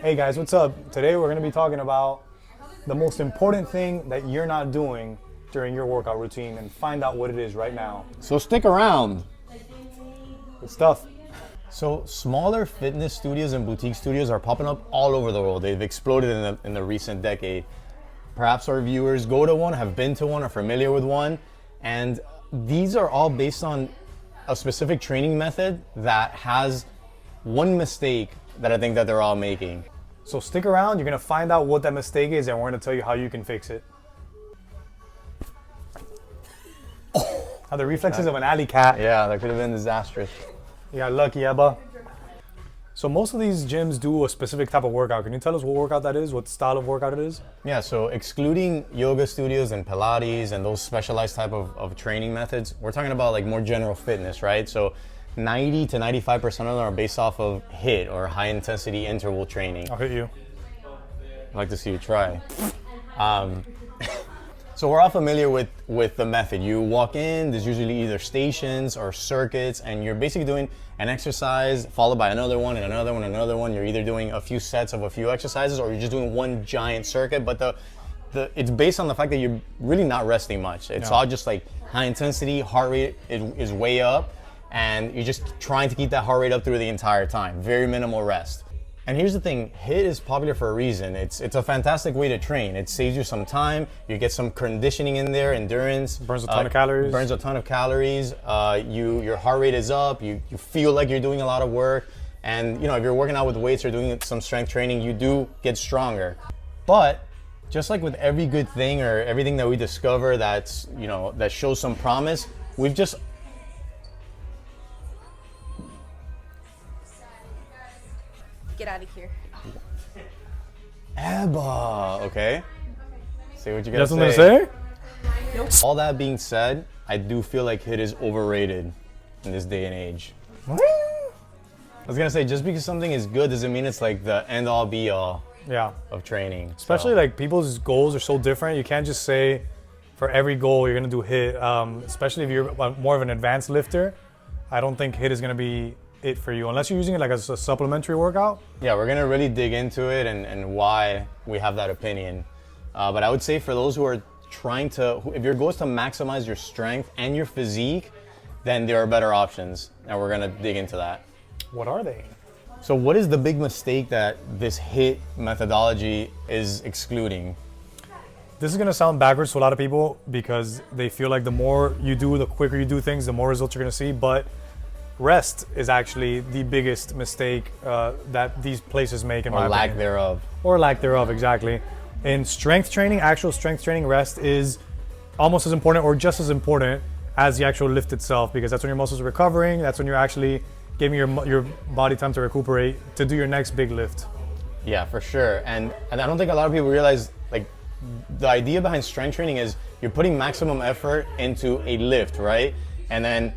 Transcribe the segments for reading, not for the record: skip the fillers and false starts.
Hey guys, what's up? Today we're going to be talking about the most important thing that you're not doing during your workout routine and find out what it is right now. So stick around. Good stuff. So smaller fitness studios and boutique studios are popping up all over the world. They've exploded in the recent decade. Perhaps our viewers go to one, have been to one, are familiar with one. And these are all based on a specific training method that has one mistake that I think that they're all making. So stick around, you're going to find out what that mistake is and we're going to tell you how you can fix it. How the reflexes of an alley cat. Yeah, that could have been disastrous. You got lucky, Ebba. So most of these gyms do a specific type of workout. Can you tell us what workout that is? What style of workout it is? Yeah, so excluding yoga studios and Pilates and those specialized type of training methods, we're talking about like more general fitness, right? So 90 to 95% of them are based off of HIIT or high intensity interval training. I'll hit you. I'd like to see you try. So we're all familiar with the method. You walk in, there's usually either stations or circuits, and you're basically doing an exercise followed by another one and another one and another one. You're either doing a few sets of a few exercises or you're just doing one giant circuit, but it's based on the fact that you're really not resting much. It's all just like high intensity, heart rate is way up, and you're just trying to keep that heart rate up through the entire time. Very minimal rest. And here's the thing, HIIT is popular for a reason. It's a fantastic way to train. It saves you some time. You get some conditioning in there, endurance. Burns a ton of calories. Burns a ton of calories. Your heart rate is up. You feel like you're doing a lot of work. And you know, if you're working out with weights or doing some strength training, you do get stronger. But just like with every good thing or everything that we discover that's, you know, that shows some promise, we've just Get out of here. Ebba, okay. Say what you You gotta got something to say. say? Nope. All that being said, I do feel like HIIT is overrated in this day and age. What? I was gonna say, just because something is good doesn't mean it's like the end all be all of training. Especially like people's goals are so different. You can't just say for every goal you're gonna do HIIT. Especially if you're more of an advanced lifter, I don't think HIIT is gonna be it for you unless you're using it like as a supplementary workout. Yeah, we're gonna really dig into it and why we have that opinion. But I would say for those who are trying to, if your goal is to maximize your strength and your physique, then there are better options, and we're gonna dig into that. What are they? So what is the big mistake that this HIIT methodology is excluding? This is gonna sound backwards to a lot of people because they feel like the more you do, the quicker you do things, the more results you're gonna see. But rest is actually the biggest mistake that these places make, in my Or lack opinion. thereof. Or lack thereof, exactly. In strength training, actual strength training, rest is almost as important or just as important as the actual lift itself, because that's when your muscles are recovering. That's when you're actually giving your body time to recuperate to do your next big lift. Yeah, for sure. And I don't think a lot of people realize, like, the idea behind strength training is you're putting maximum effort into a lift, right? And then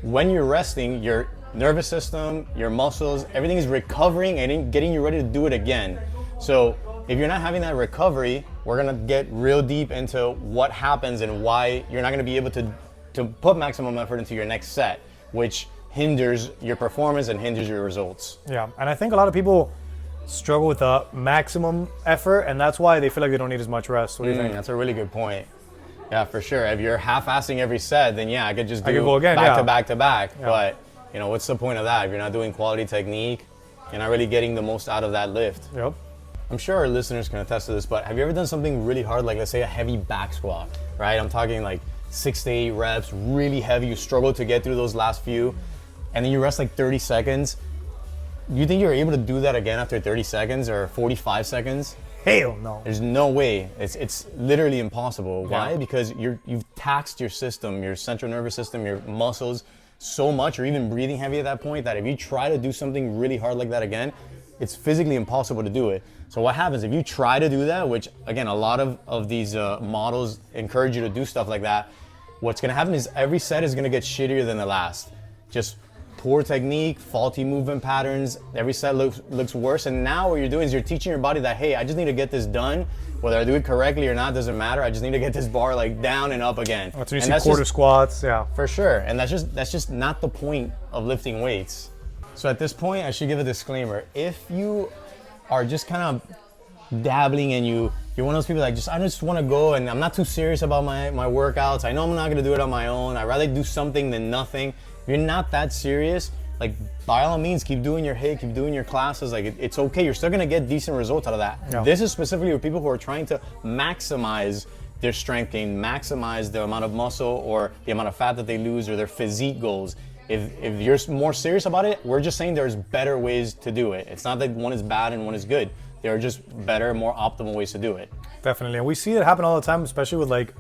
when you're resting, your nervous system, your muscles, everything is recovering and getting you ready to do it again. So if you're not having that recovery, we're gonna get real deep into what happens and why you're not gonna be able to put maximum effort into your next set, which hinders your performance and hinders your results. Yeah, and I think a lot of people struggle with the maximum effort, and that's why they feel like they don't need as much rest. What do you think? That's a really good point. Yeah, for sure. If you're half-assing every set, then yeah, I could just do go again, back yeah. to back to back. Yeah. But you know, what's the point of that? If you're not doing quality technique, you're not really getting the most out of that lift. Yep. I'm sure our listeners can attest to this, but have you ever done something really hard, like let's say a heavy back squat, right? I'm talking like 6 to 8 reps, really heavy. You struggle to get through those last few, and then you rest like 30 seconds. Do you think you're able to do that again after 30 seconds or 45 seconds? Hell no. There's no way. It's literally impossible. Why? Yeah. Because you've taxed your system, your central nervous system, your muscles so much, or even breathing heavy at that point, that if you try to do something really hard like that again, it's physically impossible to do it. So what happens if you try to do that, which again, a lot of these models encourage you to do stuff like that, what's gonna happen is every set is gonna get shittier than the last. Just poor technique, faulty movement patterns, every set looks worse. And now what you're doing is you're teaching your body that, hey, I just need to get this done. Whether I do it correctly or not, doesn't matter. I just need to get this bar like down and up again. That's when you see quarter squats, yeah. For sure, and that's just not the point of lifting weights. So at this point, I should give a disclaimer. If you are just kind of dabbling and you're one of those people that I just want to go and I'm not too serious about my workouts. I know I'm not going to do it on my own. I'd rather do something than nothing. If you're not that serious, like by all means, keep doing your HIIT, keep doing your classes. Like it's okay. You're still going to get decent results out of that. Yeah. This is specifically for people who are trying to maximize their strength gain, maximize the amount of muscle or the amount of fat that they lose or their physique goals. If you're more serious about it, we're just saying there's better ways to do it. It's not that one is bad and one is good. There are just better, more optimal ways to do it. Definitely. And we see it happen all the time, especially with like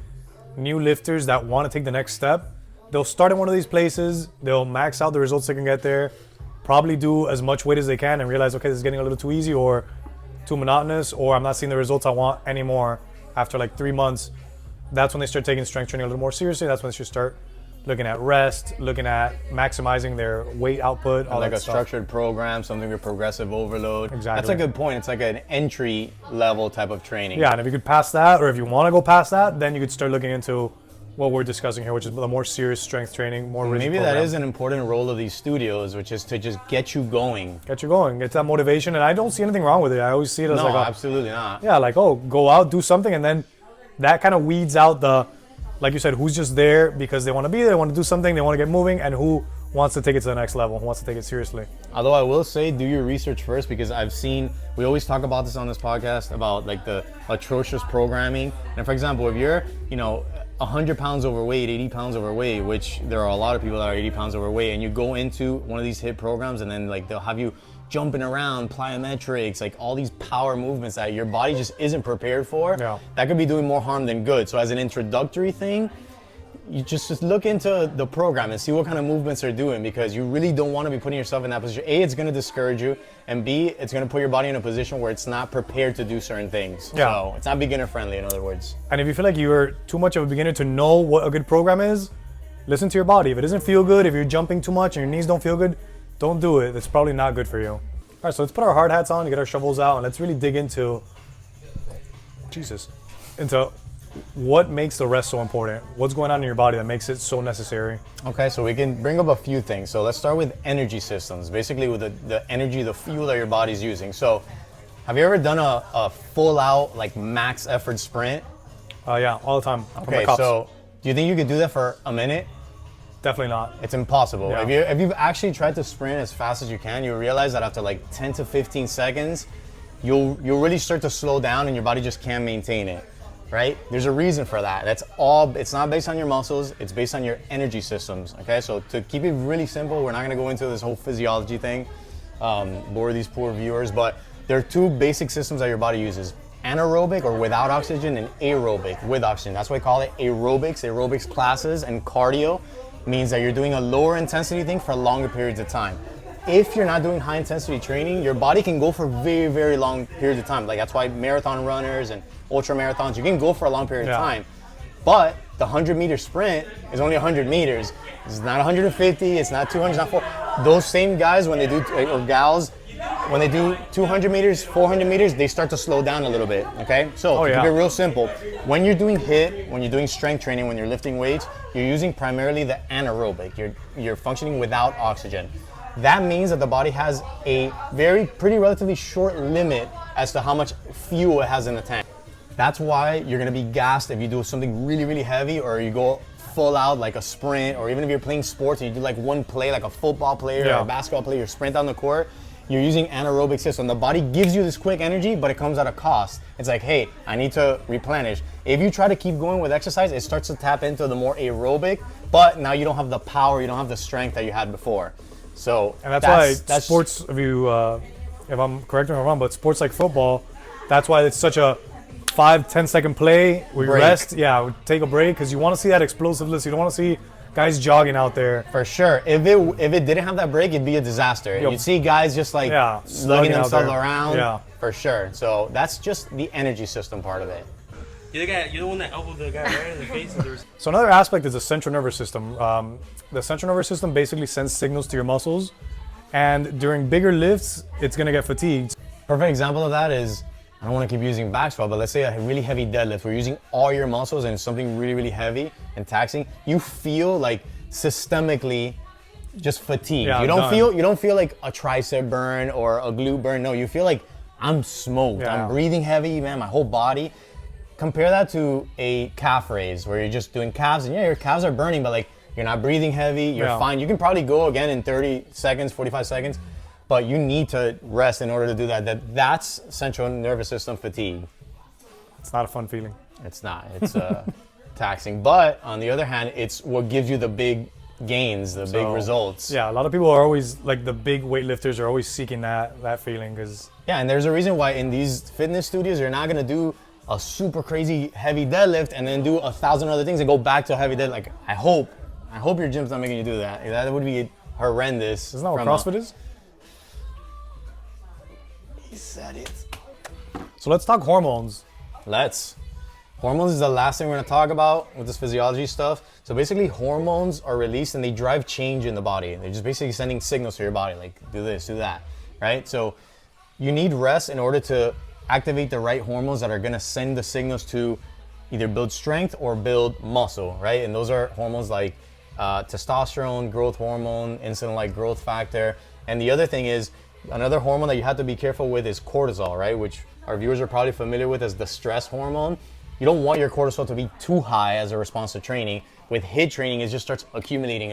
new lifters that want to take the next step. They'll start in one of these places, they'll max out the results they can get there, probably do as much weight as they can and realize, okay, this is getting a little too easy or too monotonous, or I'm not seeing the results I want anymore after like 3 months. That's when they start taking strength training a little more seriously. That's when they should start looking at rest, looking at maximizing their weight output, all like that a stuff. structured program, something with progressive overload. Exactly. That's a good point. It's like an entry level type of training. Yeah, and if you could pass that, or if you want to go past that, then you could start looking into what we're discussing here, which is the more serious strength training, more rigid Maybe program. that is an important role of these studios, which is to just get you going. Get you going, get that motivation, and I don't see anything wrong with it. I always see it as No, like, absolutely not. yeah, like, oh, go out, do something, and then that kind of weeds out the, like you said, who's just there because they want to be there, they want to do something, they want to get moving, and who wants to take it to the next level, who wants to take it seriously. Although I will say, do your research first, because I've seen, we always talk about this on this podcast, about like the atrocious programming. And for example, if you're, 100 pounds overweight, 80 pounds overweight, which there are a lot of people that are 80 pounds overweight, and you go into one of these HIIT programs and then like they'll have you jumping around, plyometrics, like all these power movements that your body just isn't prepared for, Yeah. that could be doing more harm than good. So as an introductory thing, you just look into the program and see what kind of movements they're doing, because you really don't want to be putting yourself in that position. A, it's going to discourage you, and B, it's going to put your body in a position where it's not prepared to do certain things. Yeah. So it's not beginner friendly, in other words. And if you feel like you're too much of a beginner to know what a good program is, listen to your body. If it doesn't feel good, if you're jumping too much and your knees don't feel good, don't do it. It's probably not good for you. All right, so let's put our hard hats on, get our shovels out, and let's really dig into what makes the rest so important. What's going on in your body that makes it so necessary? Okay, so we can bring up a few things. So let's start with energy systems, basically with the energy, the fuel that your body's using. So have you ever done a full out, like max effort sprint? Yeah, all the time. For my Okay, cops. so do you think you could do that for a minute? Definitely not. It's impossible. Yeah. If you've actually tried to sprint as fast as you can, you'll realize that after like 10 to 15 seconds, you'll really start to slow down and your body just can't maintain it, right? There's a reason for that. It's not based on your muscles, it's based on your energy systems, okay? So to keep it really simple, we're not gonna go into this whole physiology thing, bore these poor viewers, but there are two basic systems that your body uses: anaerobic or without oxygen, and aerobic with oxygen. That's why we call it aerobics classes, and cardio means that you're doing a lower intensity thing for longer periods of time. If you're not doing high intensity training, your body can go for very, very long periods of time. Like that's why marathon runners and ultra marathons, you can go for a long period of time. But the 100-meter sprint is only 100 meters. It's not 150, it's not 200, it's not 400. Those same guys, when they do, or gals, when they do 200 meters, 400 meters, they start to slow down a little bit, okay? So to keep it real simple, when you're doing HIIT, when you're doing strength training, when you're lifting weights, you're using primarily the anaerobic. You're functioning without oxygen. That means that the body has a pretty relatively short limit as to how much fuel it has in the tank. That's why you're gonna be gassed if you do something really, really heavy, or you go full out like a sprint, or even if you're playing sports and you do like one play, like a football player or a basketball player, you sprint down the court, you're using anaerobic system. The body gives you this quick energy, but it comes at a cost. It's like, hey, I need to replenish. If you try to keep going with exercise, it starts to tap into the more aerobic, but now you don't have the power, you don't have the strength that you had before. So and that's why sports, if I'm correct me if I'm wrong, but sports like football, that's why it's such a 5-10 second play where you rest. Yeah, take a break, because you want to see that explosiveness. You don't want to see guys jogging out there. For sure. If it didn't have that break, it'd be a disaster. You'd see guys just like slugging themselves around. Yeah. For sure. So that's just the energy system part of it. You're the one that elbowed the guy right in the face. So another aspect is the central nervous system. The central nervous system basically sends signals to your muscles, and during bigger lifts, it's gonna get fatigued. Perfect example of that is, I don't want to keep using back squat, but let's say a really heavy deadlift. We're using all your muscles and it's something really, really heavy and taxing. You feel like systemically just fatigued. Yeah, you don't feel like a tricep burn or a glute burn. No, you feel like I'm smoked. Yeah. I'm breathing heavy, man, my whole body. Compare that to a calf raise where you're just doing calves, and yeah, your calves are burning, but like you're not breathing heavy, you're fine. You can probably go again in 30 seconds, 45 seconds, but you need to rest in order to do that. That's central nervous system fatigue. It's not a fun feeling. It's not. It's taxing. But on the other hand, it's what gives you the big gains, the big results. Yeah, a lot of people are always like the big weightlifters are always seeking that feeling because. Yeah, and there's a reason why in these fitness studios you're not gonna do a super crazy heavy deadlift and then do 1,000 other things and go back to a heavy deadlift. Like I hope your gym's not making you do that. That would be horrendous. Isn't that what CrossFit is? He said it. So let's talk hormones. Hormones is the last thing we're gonna talk about with this physiology stuff. So basically hormones are released and they drive change in the body. They're just basically sending signals to your body, like do this, do that, right? So you need rest in order to activate the right hormones that are gonna send the signals to either build strength or build muscle, right? And those are hormones like testosterone, growth hormone, insulin-like growth factor. And the other thing is, another hormone that you have to be careful with is cortisol, right? Which our viewers are probably familiar with as the stress hormone. You don't want your cortisol to be too high as a response to training. With HIIT training, it just starts accumulating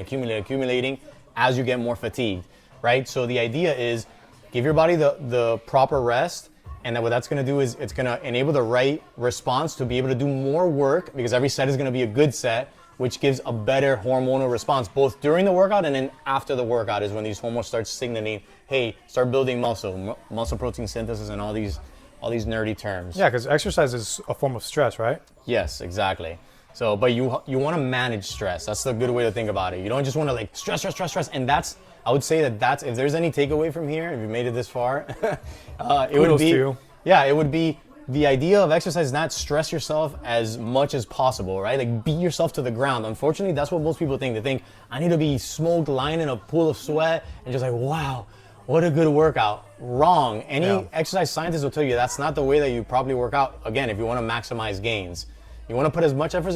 as you get more fatigued, right? So the idea is give your body the proper rest, and then what that's gonna do is it's gonna enable the right response to be able to do more work, because every set is gonna be a good set, which gives a better hormonal response, both during the workout and then after the workout is when these hormones start signaling, hey, start building muscle protein synthesis and all these nerdy terms. Yeah, because exercise is a form of stress, right? Yes, exactly. So, but you want to manage stress. That's the good way to think about it. You don't just want to like stress. And that's, I would say that's, if there's any takeaway from here, if you made it this far, it would be, it would be the idea of exercise is not stress yourself as much as possible, right? Like beat yourself to the ground. Unfortunately, that's what most people think. They think, I need to be smoked, lying in a pool of sweat and just like, wow, what a good workout. Wrong. Any exercise scientist will tell you that's not the way that you properly work out. Again, if you want to maximize gains. You want to put as much effort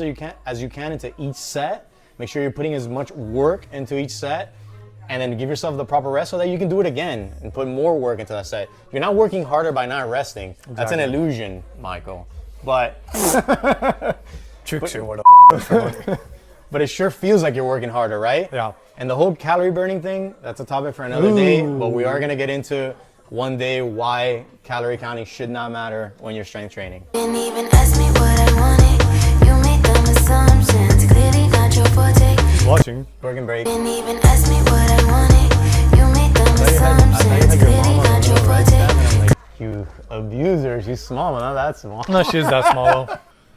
as you can into each set. Make sure you're putting as much work into each set, and then give yourself the proper rest so that you can do it again and put more work into that set. You're not working harder by not resting. Exactly. That's an illusion, Michael. But tricks you. But it sure feels like you're working harder, right? Yeah. And the whole calorie burning thing, that's a topic for another day. But we are gonna get into one day why calorie counting should not matter when you're strength training. Didn't even ask me what I wanted. You made them assumptions. Clearly not your forte. Who's watching? Work and break. Didn't even ask me what I wanted. You made them assumptions. Clearly not your forte. You abuser, she's small, but not that small. No, she's that small.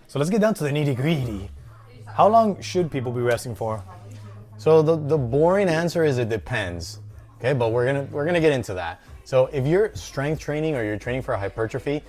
So let's get down to the nitty gritty. How long should people be resting for? So the boring answer is it depends. Okay, but we're gonna get into that. So if you're strength training or you're training for a hypertrophy,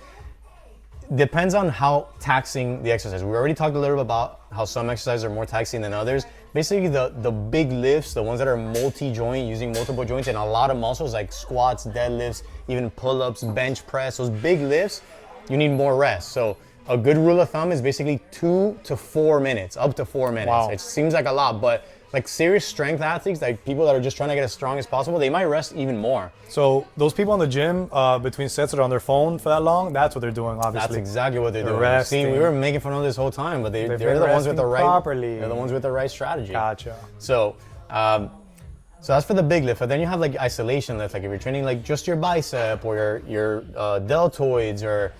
depends on how taxing the exercise. We already talked a little bit about how some exercises are more taxing than others. Basically the big lifts, the ones that are multi-joint, using multiple joints and a lot of muscles like squats, deadlifts, even pull-ups, bench press, those big lifts, you need more rest. So a good rule of thumb is basically 2 to 4 minutes, up to 4 minutes. Wow. It seems like a lot, but like serious strength athletes, like people that are just trying to get as strong as possible, they might rest even more. So those people in the gym between sets that are on their phone for that long, that's what they're doing, obviously. That's exactly what they're doing. Resting. See, we were making fun of this whole time, but they're the ones with the right properly. They're the ones with the right strategy. Gotcha. So that's for the big lift. But then you have like isolation lift, like if you're training like just your bicep or your deltoids or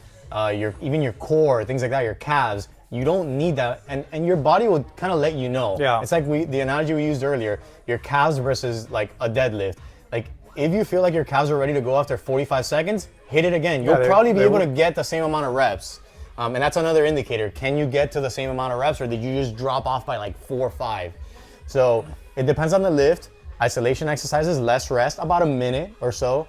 even your core, things like that, your calves. You don't need that, and your body will kind of let you know. Yeah. It's like the analogy we used earlier, your calves versus like a deadlift. Like if you feel like your calves are ready to go after 45 seconds, hit it again. You'll probably be able to get the same amount of reps. And that's another indicator. Can you get to the same amount of reps, or did you just drop off by like 4 or 5? So it depends on the lift. Isolation exercises, less rest, about a minute or so.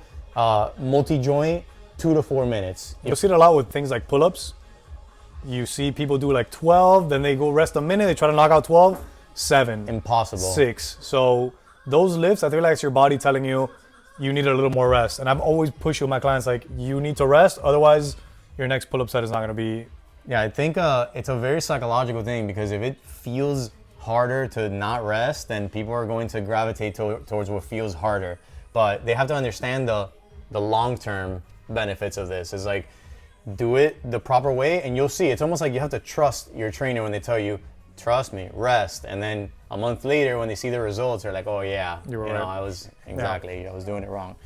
Multi-joint, 2 to 4 minutes. You'll see it a lot with things like pull-ups. You see people do like 12, then they go rest a minute, they try to knock out 12, 7. Impossible. 6. So those lifts, I feel like it's your body telling you you need a little more rest. And I've always pushed with my clients like, you need to rest, otherwise your next pull-up set is not going to be... Yeah, I think it's a very psychological thing, because if it feels harder to not rest, then people are going to gravitate towards what feels harder. But they have to understand the long-term benefits of this. Is like, do it the proper way and you'll see. It's almost like you have to trust your trainer when they tell you, trust me, rest. And then a month later when they see the results, they're like, oh yeah, you were right. I was I was doing it wrong.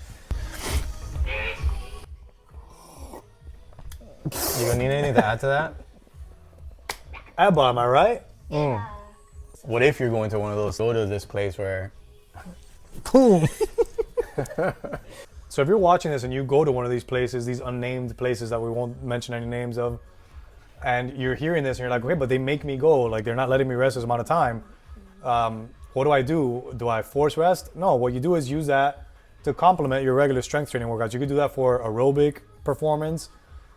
You gonna need anything to add to that? Abba, am I right? What if you're going to one of those, go to this place where, Boom. So if you're watching this and you go to one of these places, these unnamed places that we won't mention any names of, and you're hearing this and you're like, okay, but they make me go, like they're not letting me rest this amount of time. What do? Do I force rest? No, what you do is use that to complement your regular strength training workouts. You could do that for aerobic performance.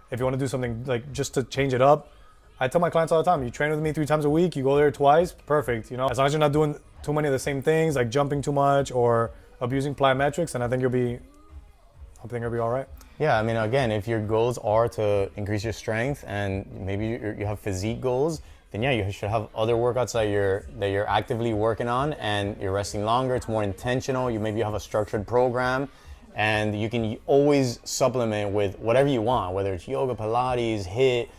If you want to do something like just to change it up, I tell my clients all the time, you train with me 3 times a week, you go there twice, perfect. You know, as long as you're not doing too many of the same things, like jumping too much or abusing plyometrics, and I think you'll be all right. yeah, I mean, again, if your goals are to increase your strength and maybe you have physique goals, then yeah, you should have other workouts that you're actively working on and you're resting longer. It's more intentional. Maybe you have a structured program, and you can always supplement with whatever you want, whether it's yoga, Pilates, HIIT,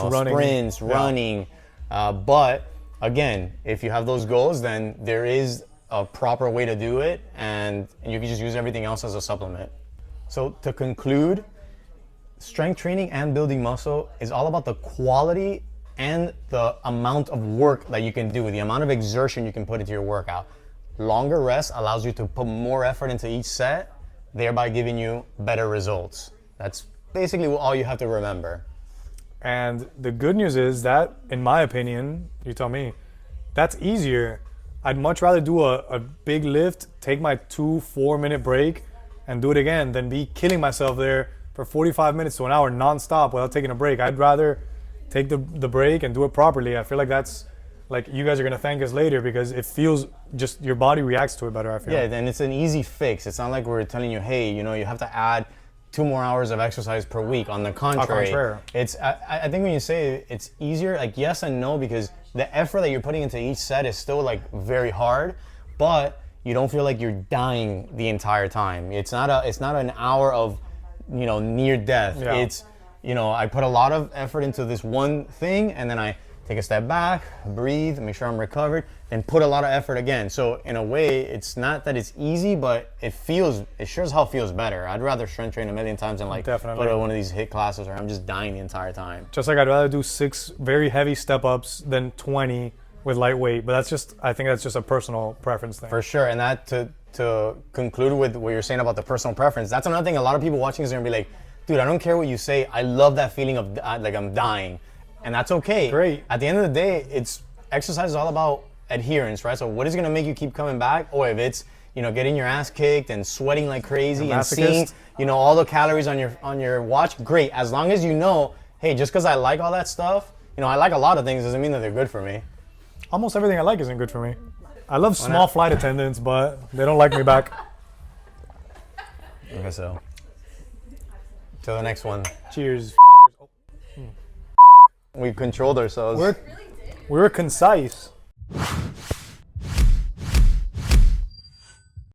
running. Sprints, running. But again, if you have those goals, then there is a proper way to do it, and you can just use everything else as a supplement. So to conclude, strength training and building muscle is all about the quality and the amount of work that you can do, the amount of exertion you can put into your workout. Longer rest allows you to put more effort into each set, thereby giving you better results. That's basically all you have to remember. And the good news is that, in my opinion, you tell me, that's easier. I'd much rather do a big lift, take my 2-4 minute break, and do it again than be killing myself there for 45 minutes to an hour nonstop without taking a break. I'd rather take the break and do it properly. I feel like that's, like, you guys are gonna thank us later because it feels just, your body reacts to it better, I feel. Yeah, and it's an easy fix. It's not like we're telling you, hey, you have to add 2 more hours of exercise per week. On the contrary, it's, I think when you say it's easier, like yes and no, because the effort that you're putting into each set is still like very hard, but you don't feel like you're dying the entire time. It's not an hour of, near death. Yeah. It's, I put a lot of effort into this one thing, and then I take a step back, breathe, make sure I'm recovered, and put a lot of effort again. So in a way, it's not that it's easy, but it sure as hell feels better. I'd rather strength train a million times than Definitely. go to one of these HIIT classes where I'm just dying the entire time. Just like I'd rather do 6 very heavy step ups than 20 with lightweight, but I think that's just a personal preference thing. For sure, and that to conclude with what you're saying about the personal preference, that's another thing. A lot of people watching is gonna be like, dude, I don't care what you say, I love that feeling of like I'm dying. And that's okay. Great. At the end of the day, exercise is all about adherence, right? So what is gonna make you keep coming back? Or if it's, getting your ass kicked and sweating like crazy and seeing, all the calories on your watch, great. As long as hey, just because I like all that stuff, I like a lot of things doesn't mean that they're good for me. Almost everything I like isn't good for me. I love small flight attendants, but they don't like me back. Okay, so to the next one. Cheers. We controlled ourselves. We were concise.